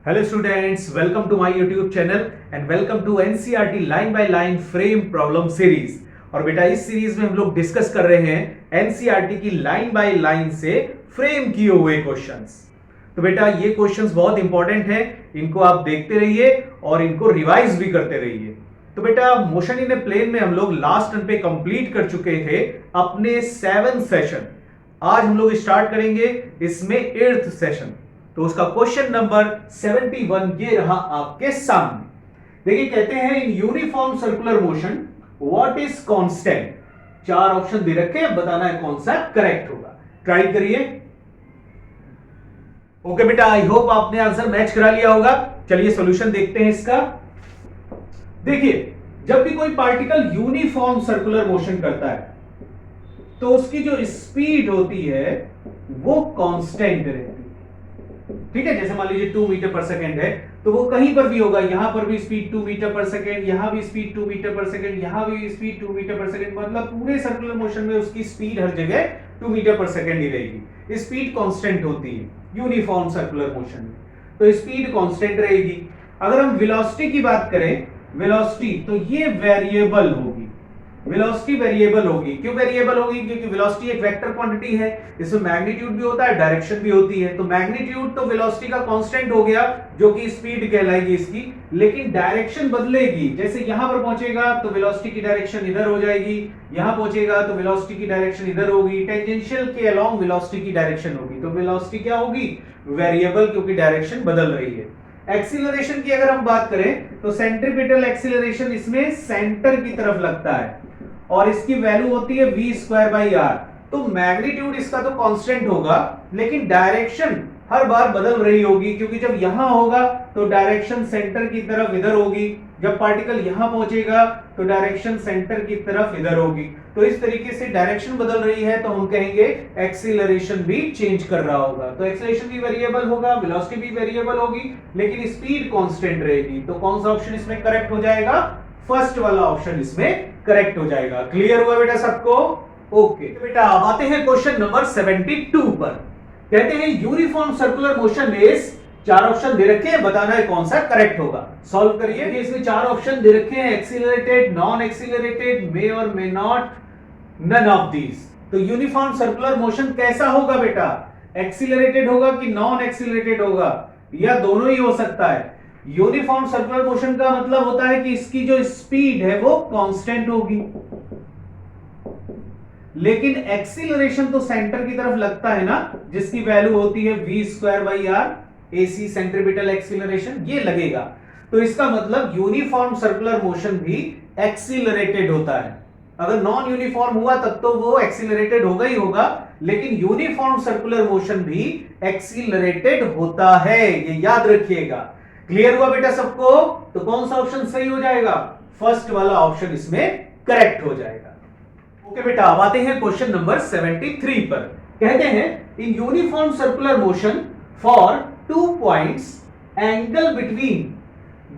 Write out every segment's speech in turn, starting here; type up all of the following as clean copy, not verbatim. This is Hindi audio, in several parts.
Hello students, welcome to my YouTube channel and welcome to NCERT line by line frame problem series. और बेटा इस सीरीज में हम लोग डिस्कस कर रहे हैं एनसीईआरटी की लाइन बाय लाइन से फ्रेम किए हुए क्वेश्चंस। तो बेटा ये क्वेश्चंस बहुत इंपॉर्टेंट हैं, इनको आप देखते रहिए और इनको रिवाइज भी करते रहिए। तो बेटा मोशन इन ए प्लेन में हम लोग लास्ट टर्न पे कंप्लीट कर चुके थे अपने 7th सेशन। आज हम लोग स्टार्ट करेंगे इसमें 8th सेशन। तो उसका क्वेश्चन नंबर 71 ये रहा आपके सामने। देखिए कहते हैं in uniform circular motion what is constant. 4 option दे रखे हैं, बताना है कौन सा करेक्ट होगा। ट्राई करिए। ओके बेटा, आई होप आपने आंसर मैच करा लिया होगा। चलिए सॉल्यूशन देखते हैं इसका। देखिए जब भी कोई पार्टिकल यूनिफॉर्म सर्कुलर मोशन करता है तो उसकी जो स्पीड होती है वो कांस्टेंट रहती है। ठीक है, जैसे मान लीजिए 2 मीटर पर सेकेंड है तो वो कहीं पर भी होगा, यहां पर भी स्पीड 2 मीटर पर सेकेंड, यहां भी स्पीड 2 मीटर पर सेकेंड, यहां भी स्पीड 2 मीटर पर सेकेंड। मतलब पूरे सर्कुलर मोशन में उसकी स्पीड हर जगह 2 मीटर पर सेकेंड ही रहेगी। स्पीड कांस्टेंट होती है यूनिफॉर्म सर्कुलर मोशन में, तो स्पीड कांस्टेंट रहेगी। अगर हम वेलोसिटी की बात करें, वेलोसिटी तो ये वेरिएबल होगी। वेलोसिटी वेरिएबल होगी। क्यों वेरिएबल होगी? क्योंकि वेलोसिटी एक वेक्टर क्वांटिटी है, इसमें मैग्नीट्यूड भी होता है, डायरेक्शन भी होती है। तो मैग्नीट्यूड तो वेलोसिटी का कांस्टेंट हो गया जो कि स्पीड कहलाएगी इसकी, लेकिन डायरेक्शन बदलेगी। जैसे यहां पर पहुंचेगा तो वेलोसिटी की डायरेक्शन इधर हो जाएगी, यहां पहुंचेगा तो वेलोसिटी की डायरेक्शन इधर होगी। टेंजेंशियल के अलोंग वेलोसिटी की डायरेक्शन होगी, तो वेलोसिटी क्या होगी? वेरिएबल, क्योंकि डायरेक्शन बदल रही है। एक्सीलरेशन की अगर हम बात करें तो सेंट्रीपिटल एक्सीलरेशन इसमें सेंटर की तरफ लगता है और इसकी वैल्यू होती है v²/r। तो मैग्नीट्यूड इसका तो कांस्टेंट होगा, लेकिन डायरेक्शन हर बार बदल रही होगी, क्योंकि जब यहां होगा तो डायरेक्शन सेंटर की तरफ इधर होगी, जब पार्टिकल यहां पहुंचेगा तो डायरेक्शन सेंटर की तरफ इधर होगी। तो इस तरीके से डायरेक्शन बदल रही है तो हम कहेंगे एक्सीलरेशन भी चेंज कर रहा होगा। तो एक्सीलरेशन भी वेरिएबल होगा, वेलोसिटी भी वेरिएबल होगी, लेकिन स्पीड कांस्टेंट रहेगी। तो कौन सा ऑप्शन इसमें करेक्ट हो जाएगा? फर्स्ट वाला ऑप्शन इसमें करेक्ट हो जाएगा। क्लियर हुआ बेटा सबको? ओके बेटा अब आते हैं क्वेश्चन नंबर 72 पर। कहते हैं uniform circular motion is, 4 option दे रखे हैं, बताना है कौन सा करेक्ट होगा। सॉल्व करिए। इसमें 4 ऑप्शन दे रखे हैं, एक्सीलरेटेड, नॉन एक्सीलरेटेड, मे और may not, none of these. तो यूनिफॉर्म सर्कुलर मोशन कैसा होगा बेटा? एक्सीलरेटेड होगा कि नॉन एक्सीलरेटेड होगा, या दोनों ही हो सकता है। यूनिफॉर्म सर्कुलर मोशन का मतलब होता है कि इसकी जो स्पीड है वो कांस्टेंट होगी, लेकिन एक्सीलरेशन तो सेंटर की तरफ लगता है ना, जिसकी वैल्यू होती है v²/r, AC सेंट्रीपिटल एक्सीलरेशन ये लगेगा। तो इसका मतलब यूनिफॉर्म सर्कुलर मोशन भी एक्सीलरेटेड होता है। अगर नॉन यूनिफॉर्म हुआ तब तो वो एक्सीलरेटेड होगा ही होगा, लेकिन यूनिफॉर्म सर्कुलर मोशन भी एक्सीलरेटेड होता है, ये याद रखिएगा। क्लियर हुआ बेटा सबको? तो कौन सा ऑप्शन सही हो जाएगा? फर्स्ट वाला ऑप्शन इसमें करेक्ट हो जाएगा। ओके बेटा अब आते हैं क्वेश्चन नंबर 73 पर। कहते हैं in uniform circular motion for 2 points angle between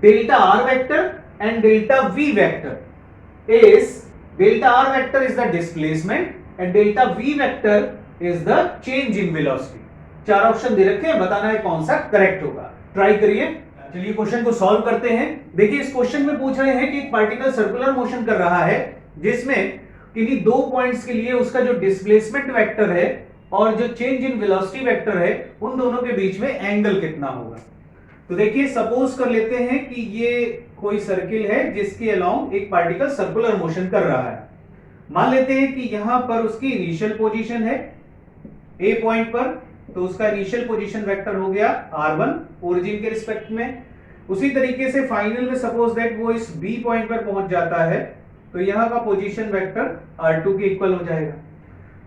delta r vector and delta v vector is, delta r vector is the displacement and delta v vector is the change in velocity. 4 option दे रखे हैं, बताना है कौन सा करेक्ट होगा। ट्राई करिए। चलिए क्वेश्चन को सॉल्व करते हैं। देखिए इस क्वेश्चन में पूछ रहे हैं कि एक पार्टिकल सर्कुलर मोशन कर रहा है जिसमें किन्हीं 2 पॉइंट्स के लिए उसका जो डिस्प्लेसमेंट वेक्टर है और जो चेंज इन वेलोसिटी वेक्टर है, उन दोनों के बीच में एंगल कितना होगा। तो देखिए सपोज कर लेते हैं कि ये कोई सर्किल है जिसके अलोंग एक पार्टिकल सर्कुलर मोशन कर रहा है। मान लेते हैं कि यहां पर उसकी इनिशियल पोजीशन है ए पॉइंट पर, तो उसका इनिशियल पोजीशन वेक्टर हो गया r1 ओरिजिन के रिस्पेक्ट में। उसी तरीके से फाइनल में सपोज दैट वो इस b पॉइंट पर पहुंच जाता है, तो यहां का पोजीशन वेक्टर r2 के इक्वल हो जाएगा।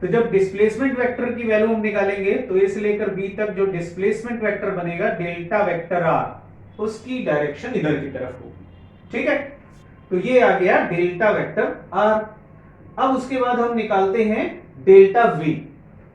तो जब डिस्प्लेसमेंट वेक्टर की वैल्यू हम निकालेंगे तो ए से लेकर बी तक जो डिस्प्लेसमेंट वेक्टर बनेगा डेल्टा वेक्टर r, उसकी डायरेक्शन इधर की तरफ होगी। ठीक है, तो ये आ गया डेल्टा वेक्टर r। अब उसके बाद हम निकालते हैं डेल्टा v।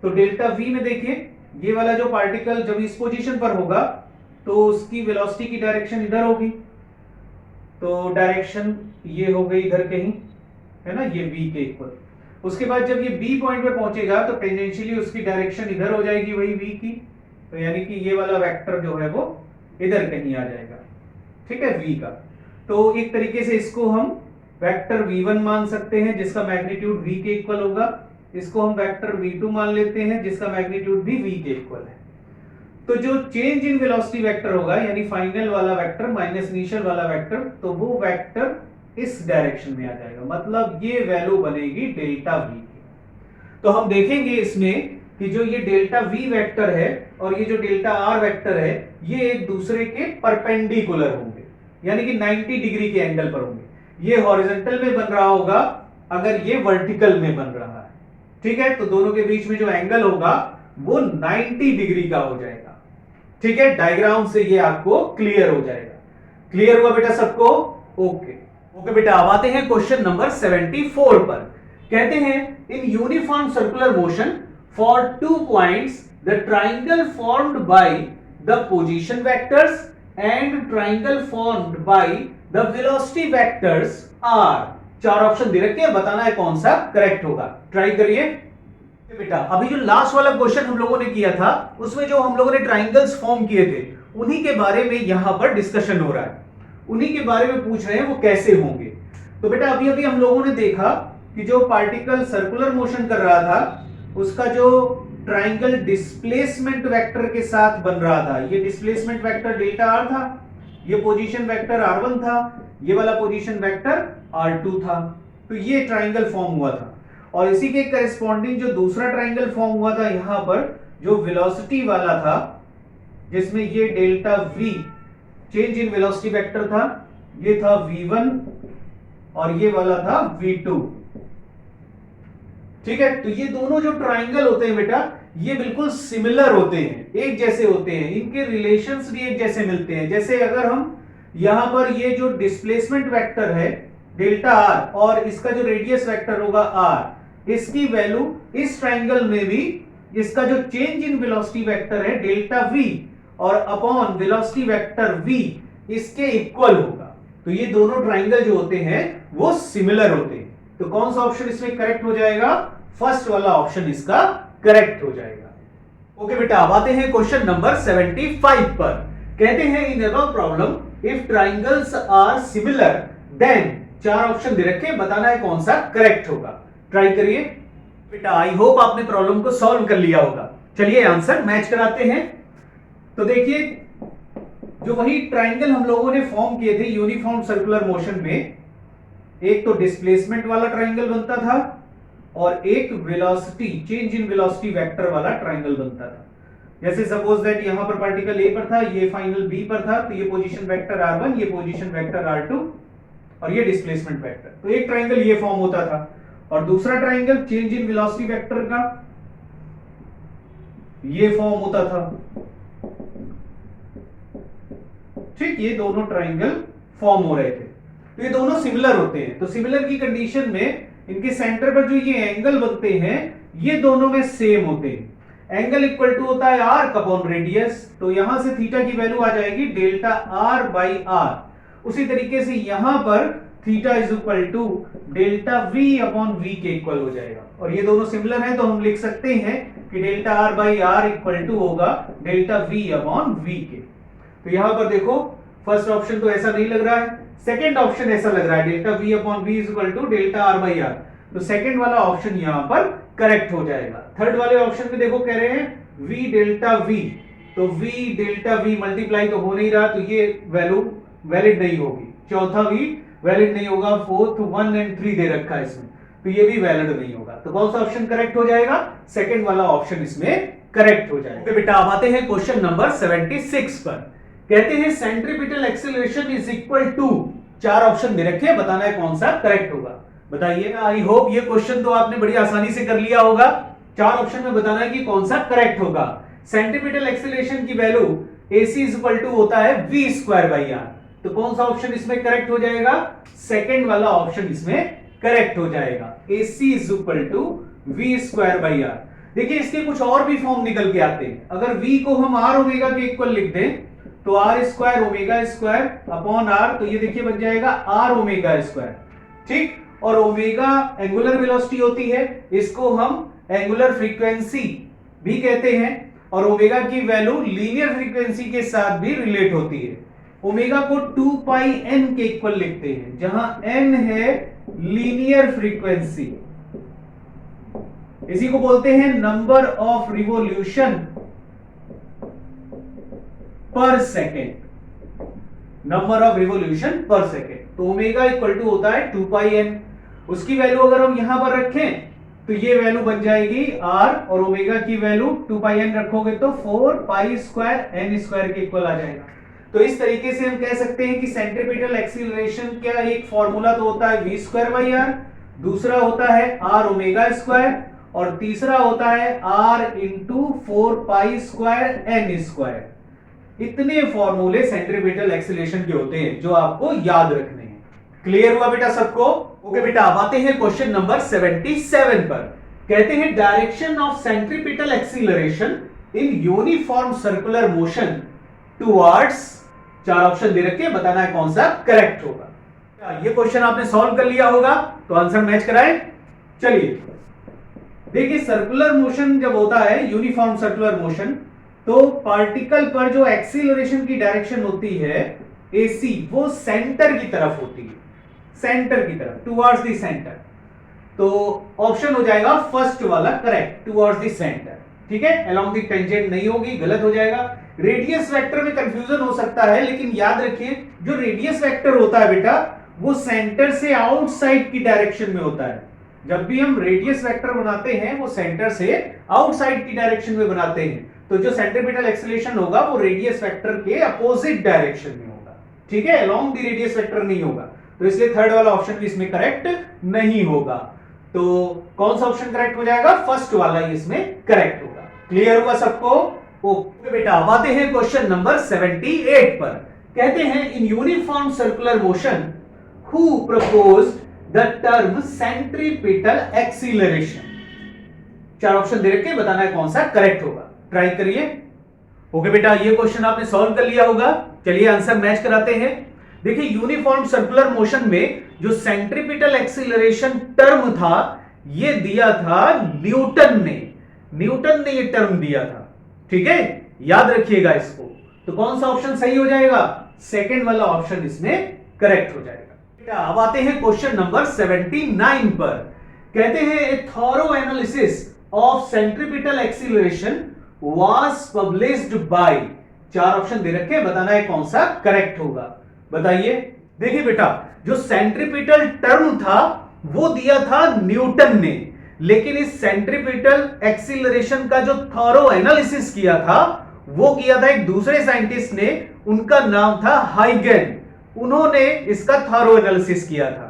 तो डेल्टा v में देखिए ये वाला जो पार्टिकल जब इस पोजीशन पर होगा तो उसकी वेलोसिटी की डायरेक्शन इधर होगी, तो डायरेक्शन ये हो गई इधर कहीं, है ना, ये v के इक्वल। उसके बाद जब ये b पॉइंट पे पहुंचेगा तो टेंजेंशियली उसकी डायरेक्शन इधर हो जाएगी वही v की, तो यानी कि ये वाला वेक्टर जो है वो इधर कहीं आ जाएगा, ठीक है, v का। तो एक तरीके से इसको हम वेक्टर v1 मान सकते हैं जिसका मैग्नीट्यूड v के इक्वल होगा, इसको हम वेक्टर v2 मान लेते हैं जिसका मैग्नीट्यूड भी v के इक्वल है। तो जो चेंज इन वेलोसिटी वेक्टर होगा यानी फाइनल वाला वेक्टर माइनस इनिशियल वाला वेक्टर, तो वो वेक्टर इस डायरेक्शन में आ जाएगा, मतलब ये वैल्यू बनेगी डेल्टा v की। तो हम देखेंगे इसमें कि जो ये डेल्टा v वेक्टर है और ये जो डेल्टा r वेक्टर है ये एक दूसरे के परपेंडिकुलर होंगे, यानी कि 90 डिग्री के एंगल पर होंगे। ये हॉरिजॉन्टल में बन रहा होगा अगर ये वर्टिकल में बन रहा है, ठीक है। तो दोनों के बीच में जो एंगल होगा वो 90 डिग्री का हो जाएगा, ठीक है। डायग्राम से ये आपको क्लियर हो जाएगा। क्लियर हुआ बेटा सबको? ओके ओके बेटा, अब आते हैं क्वेश्चन नंबर 74 पर। कहते हैं in uniform circular motion for 2 points the triangle formed by the position vectors and triangle formed by the velocity vectors are. 4 option दे रखे हैं, बताना है कौन सा करेक्ट होगा। ट्राई करिए बेटा। अभी जो लास्ट वाला क्वेश्चन हम लोगों ने किया था उसमें जो हम लोगों ने ट्राइंगल्स फॉर्म किए थे उन्हीं के बारे में यहां पर डिस्कशन हो रहा है, उन्हीं के बारे में पूछ रहे हैं वो कैसे होंगे। तो बेटा अभी अभी हम लोगों ने देखा कि जो पार्टिकल सर्कुलर मोशन कर रहा था उसका जो ट्राइंगल डिस्प्लेसमेंट वेक्टर के साथ बन रहा था, ये डिस्प्लेसमेंट वेक्टर डेल्टा आर था, ये पोजीशन वेक्टर r1 था, ये वाला पोजीशन वेक्टर r2 था। तो ये ट्राइंगल फॉर्म हुआ था और इसी के करेस्पॉन्डिंग जो दूसरा ट्राइंगल फॉर्म हुआ था यहां पर जो वेलोसिटी वाला था जिसमें ये delta v change in velocity vector था, ये था v1 और ये वाला था v2, ठीक है। तो ये दोनों जो ट्राइंगल होते हैं बेटा ये बिल्कुल सिमिलर होते हैं, एक जैसे होते हैं, इनके रिलेशंस भी एक जैसे मिलते हैं। जैसे अगर हम यहां पर ये जो डिस्प्लेसमेंट वेक्टर है डेल्टा r और इसका जो रेडियस वेक्टर होगा r, इसकी वैल्यू इस ट्राइंगल में भी इसका जो चेंज इन वेलोसिटी वेक्टर है डेल्टा v और अपॉन वेलोसिटी वेक्टर v इसके इक्वल होगा। तो ये दोनों ट्राइंगल जो होते हैं वो सिमिलर होते हैं। तो कौन सा ऑप्शन इसमें करेक्ट हो जाएगा? फर्स्ट वाला ऑप्शन इसका करेक्ट हो जाएगा। ओके बेटा, अब आते हैं क्वेश्चन नंबर 75 पर। कहते हैं in above problem if triangles are similar then, 4 option दे रखे, बताना है कौन सा करेक्ट होगा। ट्राई करिए बेटा। आई होप आपने प्रॉब्लम को सॉल्व कर लिया होगा। चलिए आंसर मैच कराते हैं। तो देखिए जो वही ट्राइंगल हम लोगों ने फॉर्म किए थे यूनिफॉर्म सर्कुलर मोशन में, एक तो डिस्प्लेसमेंट वाला ट्राइंगल बनता था और एक velocity change in velocity vector वाला ट्राइंगल बनता था। जैसे सपोज दैट यहां पर पार्टिकल ए पर था, ये फाइनल बी पर था, तो ये पोजीशन वेक्टर r1, ये पोजीशन वेक्टर r2 और ये डिस्प्लेसमेंट वेक्टर। तो एक ट्राइंगल ये फॉर्म होता था और दूसरा triangle change in velocity vector का ये फॉर्म होता था, ठीक। ये दोनों ट्राइंगल फॉर्म हो रहे थे, तो ये दोनों सिमिलर होते हैं। तो सिमिलर की कंडीशन में इनके सेंटर पर जो ये एंगल बनते हैं ये दोनों में सेम होते हैं। एंगल इक्वल टू होता है आर्क अपॉन रेडियस, तो यहां से थीटा की वैल्यू आ जाएगी डेल्टा आर बाई आर। उसी तरीके से यहां पर theta is equal to delta v upon v के इक्वल हो जाएगा। और ये दोनों सिमिलर हैं तो हम लिख सकते हैं कि delta r by r equal to होगा डेल्टा वी अपॉन वी के। तो यहां पर देखो फर्स्ट ऑप्शन तो ऐसा नहीं लग रहा है, सेकंड ऑप्शन ऐसा लग रहा है delta v upon v is equal to delta r by r. तो सेकंड वाला ऑप्शन यहां पर करेक्ट हो जाएगा। थर्ड वाले ऑप्शन में देखो कह रहे हैं v डेल्टा v, तो v डेल्टा v मल्टीप्लाई तो हो नहीं रहा, तो ये वैल्यू वैलिड नहीं होगी। चौथा v वैलिड नहीं होगा, फोर्थ 1 एंड 3 दे रखा है इसमें, तो ये भी वैलिड नहीं होगा। तो कौन सा ऑप्शन करेक्ट हो जाएगा? सेकंड वाला ऑप्शन इसमें करेक्ट हो जाएगा। ओके बेटा, अब आते हैं क्वेश्चन नंबर 76 पर। कहते हैं centripetal acceleration is equal to, 4 option दे रखे हैं, बताना है कौन सा करेक्ट होगा। बताइए। आई होप ये क्वेश्चन तो आपने बड़ी आसानी से कर लिया होगा। 4 ऑप्शन में बताना है कि कौन सा करेक्ट होगा। सेंट्रीपिटल एक्सीलरेशन की value AC is equal to होता है v स्क्वायर बाई आर। तो कौन सा ऑप्शन इसमें करेक्ट हो जाएगा? सेकंड वाला ऑप्शन इसमें करेक्ट हो जाएगा। AC is equal to v square by r. देखिए इसके कुछ और भी फॉर्म निकल के आते हैं। अगर v को हम r ओमेगा के इक्वल लिख दें तो r square omega square upon r, तो ये देखिए बन जाएगा r ओमेगा स्क्वायर, ठीक। और ओमेगा एंगुलर वेलोसिटी होती है, इसको हम एंगुलर फ्रीक्वेंसी भी कहते हैं। और ओमेगा की वैल्यू लीनियर फ्रीक्वेंसी के साथ भी रिलेट होती है। ओमेगा को 2 पाई एन के इक्वल लिखते हैं, जहां एन है लीनियर फ्रीक्वेंसी, इसी को बोलते हैं नंबर ऑफ रिवॉल्यूशन पर सेकेंड, नंबर ऑफ रिवॉल्यूशन पर सेकेंड। तो ओमेगा इक्वल टू होता है 2 पाई एन। उसकी वैल्यू अगर हम यहां पर रखें तो ये वैल्यू बन जाएगी आर, और ओमेगा की वैल्यू 2 पाई एन रखोगे तो 4 पाई स्क्वायर एन स्क्वायर के इक्वल आ जाएगा। तो इस तरीके से हम कह सकते हैं कि सेंट्रीपिटल एक्सीलरेशन क्या, एक फॉर्मूला तो होता है v स्क्वायर बाई आर, दूसरा होता है आर ओमेगा स्क्वायर, और तीसरा होता है r into 4 pi square n square. इतने फॉर्मूले सेंट्रीपिटल एक्सीलरेशन के होते हैं जो आपको याद रखने हैं। क्लियर हुआ बेटा सबको? ओके बेटा, अब आते हैं क्वेश्चन नंबर 77 पर। कहते हैं direction of centripetal acceleration in uniform circular motion towards, 4 option दे रखे हैं, बताना है कौन सा करेक्ट होगा। ये क्वेश्चन आपने सॉल्व कर लिया होगा, तो आंसर मैच कराएं। चलिए देखिए, सर्कुलर मोशन जब होता है, यूनिफॉर्म सर्कुलर मोशन, तो पार्टिकल पर जो एक्सीलरेशन की डायरेक्शन होती है एसी, वो सेंटर की तरफ होती है, सेंटर की तरफ, टुवर्ड्स द सेंटर। तो ऑप्शन हो जाएगा फर्स्ट वाला करेक्ट, टुवर्ड्स द सेंटर। ठीक है, अलोंग द टेंजेंट नहीं होगी, गलत हो जाएगा। रेडियस वेक्टर में कंफ्यूजन हो सकता है, लेकिन याद रखिए जो रेडियस वेक्टर होता है बेटा, वो सेंटर से आउटसाइड की डायरेक्शन में होता है। जब भी हम रेडियस वेक्टर बनाते हैं वो सेंटर से आउटसाइड की डायरेक्शन में बनाते हैं, तो जो सेंट्रीपिटल एक्सीलरेशन होगा वो रेडियस वेक्टर के अपोजिट डायरेक्शन में होगा। ठीक है, अलोंग द रेडियस वेक्टर नहीं होगा, तो इसलिए थर्ड वाला ऑप्शन भी इसमें करेक्ट नहीं होगा। तो कौन सा ऑप्शन करेक्ट हो जाएगा? फर्स्ट वाला ही इसमें करेक्ट होगा। क्लियर हुआ सबको? ओके बेटा, अब आते हैं क्वेश्चन नंबर 78 पर। कहते हैं in uniform circular motion who proposed the term centripetal acceleration. 4 option दे रखे, बताना है कौन सा करेक्ट होगा। ट्राई करिए। ओके बेटा, ये क्वेश्चन आपने सॉल्व कर लिया होगा। चलिए आंसर मैच कराते हैं। देखिए, यूनिफॉर्म सर्कुलर मोशन में जो सेंट्रीपिटल एक्सीलरेशन टर्म था, ये दिया था न्यूटन ने। न्यूटन ने ये टर्म दिया था। ठीक है, याद रखिएगा इसको। तो कौन सा ऑप्शन सही हो जाएगा? सेकंड वाला ऑप्शन इसमें करेक्ट हो जाएगा। अब आते हैं क्वेश्चन नंबर 79 पर। कहते हैं a thorough analysis of centripetal acceleration was published by, 4 option दे रखे, बताना है कौन सा करेक्ट होगा। बताइए। देखिए बेटा, जो सेंट्रीपिटल टर्म था वो दिया था न्यूटन ने, लेकिन इस सेंट्रीपिटल एक्सीलरेशन का जो थॉरो एनालिसिस किया था वो किया था एक दूसरे साइंटिस्ट ने, उनका नाम था हाइगन। उन्होंने इसका थॉरो एनालिसिस किया था।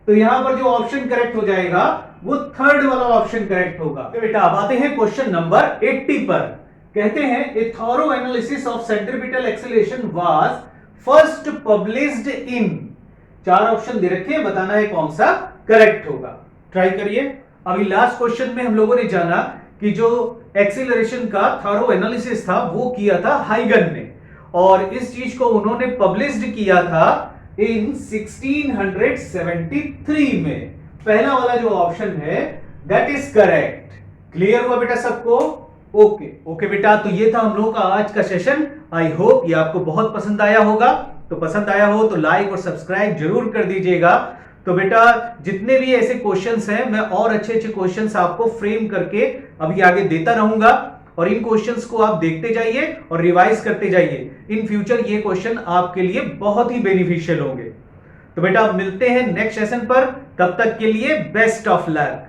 तो यहां पर जो ऑप्शन करेक्ट हो जाएगा वो थर्ड वाला ऑप्शन करेक्ट होगा। तो बेटा, अब आते हैं क्वेश्चन नंबर 80 पर। कहते हैं a thorough analysis of centripetal acceleration was first published in, 4 option दे रखे हैं, बताना है कौन सा करेक्ट होगा। ट्राई करिए। अभी लास्ट क्वेश्चन में हम लोगों ने जाना कि जो एक्सीलरेशन का थॉरो एनालिसिस था वो किया था हाइगन ने, और इस चीज को उन्होंने पब्लिश्ड किया था इन 1673 में। पहला वाला जो ऑप्शन है दैट इज करेक्ट। क्लियर हुआ बेटा सबको? ओके बेटा, तो ये था हम लोगों का आज का सेशन। आई होप ये आपको बहुत पसंद आया होगा। तो पसंद आया हो तो लाइक और सब्सक्राइब जरूर कर दीजिएगा। तो बेटा, जितने भी ऐसे क्वेश्चंस हैं, मैं और अच्छे अच्छे क्वेश्चंस आपको फ्रेम करके अभी आगे देता रहूंगा, और इन क्वेश्चंस को आप देखते जाइए और रिवाइज करते जाइए। इन फ्यूचर ये क्वेश्चन आपके लिए बहुत ही बेनिफिशियल होंगे। तो बेटा, अब मिलते हैं नेक्स्ट सेशन पर। तब तक के लिए बेस्ट ऑफ लक।